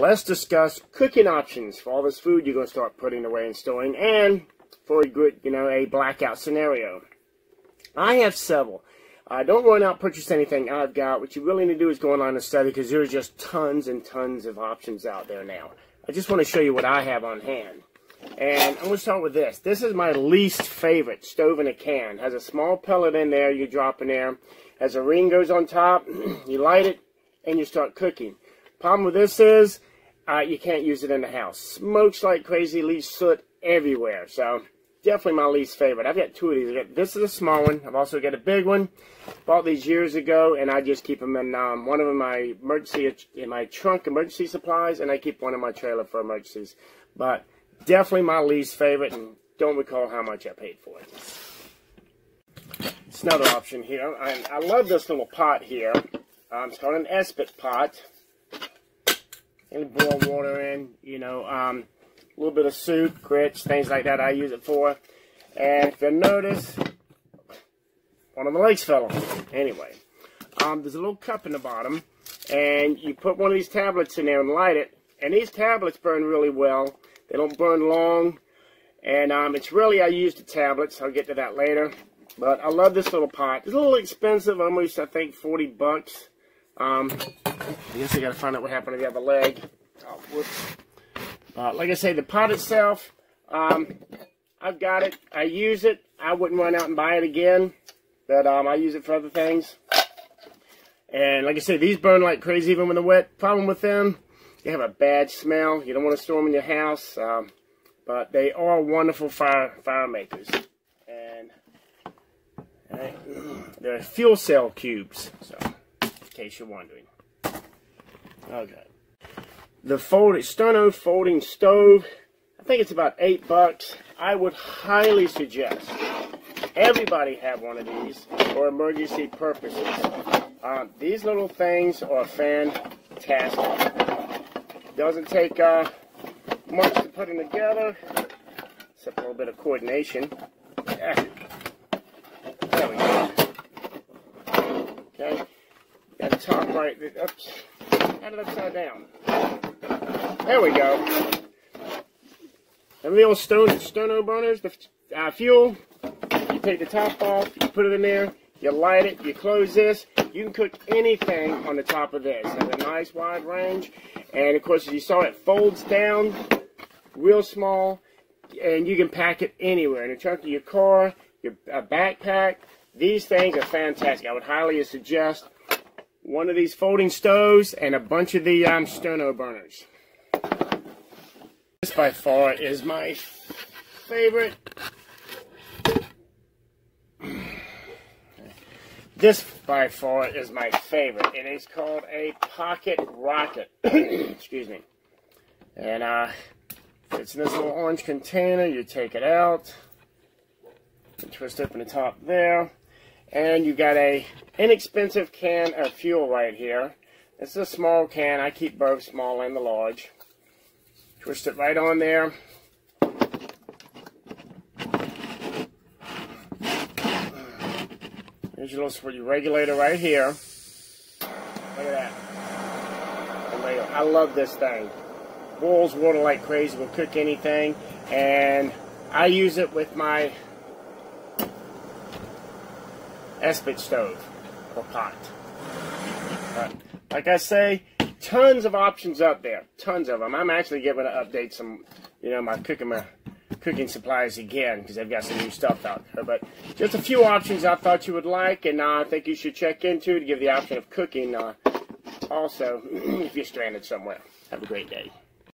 let's discuss cooking options for all this food you're going to start putting away and storing, and for a good, a blackout scenario. I have several. Don't run out and purchase anything I've got. What you really need to do is go online and study, because there's just tons and tons of options out there now. I just want to show you what I have on hand. And I'm going to start with this. This is my least favorite stove in a can. Has a small pellet in there you drop in there. As a ring goes on top, you light it, and you start cooking. Problem with this is, you can't use it in the house. Smokes like crazy, leaves soot everywhere. So, definitely my least favorite. I've got two of these. This is a small one. I've also got a big one. Bought these years ago, and I just keep them in one of them in my trunk, emergency supplies, and I keep one in my trailer for emergencies. But definitely my least favorite, and don't recall how much I paid for it. It's another option here. I love this little pot here. It's called an Esbit pot. And boil water in, a little bit of soup, grits, things like that I use it for. And if you'll notice, one of the legs fell off. Anyway, there's a little cup in the bottom, and you put one of these tablets in there and light it. And these tablets burn really well. They don't burn long. And it's really, I use the tablets. I'll get to that later. But I love this little pot. It's a little expensive, almost, I think, 40 bucks. I guess I gotta find out what happened to the other leg. Oh, whoops. Like I say, the pot itself, I've got it. I use it. I wouldn't run out and buy it again, but I use it for other things. And like I say, these burn like crazy even when they're wet. Problem with them, they have a bad smell. You don't want to store them in your house, but they are wonderful fire makers. And they're fuel cell cubes, so in case you're wondering. Okay. The Sterno folding stove, I think it's about $8. I would highly suggest everybody have one of these for emergency purposes. These little things are fantastic. Doesn't take much to put them together, except a little bit of coordination. Yeah. There we go. Okay. Got the top right. Oops. Had it upside down. There we go. And the old Sterno burners, the fuel, you take the top off, you put it in there, you light it, you close this. You can cook anything on the top of this. It has a nice wide range. And of course, as you saw, it folds down real small, and you can pack it anywhere. In the trunk of your car, your backpack. These things are fantastic. I would highly suggest one of these folding stoves and a bunch of the Sterno burners. This by far is my favorite. This by far is my favorite. It is called a Pocket Rocket. Excuse me. And it's in this little orange container. You take it out and twist open the top there. And you got a inexpensive can of fuel right here. This is a small can. I keep both small and the large. Twist it right on there. Here's your little regulator right here. Look at that. I love this thing. Boils water like crazy. Will cook anything. And I use it with my Esbit stove or pot. But like I say, tons of options up there. Tons of them. I'm actually giving to update some, my cooking supplies again, because I've got some new stuff out there. But just a few options I thought you would like, and I think you should check into to give the option of cooking also if you're stranded somewhere. Have a great day.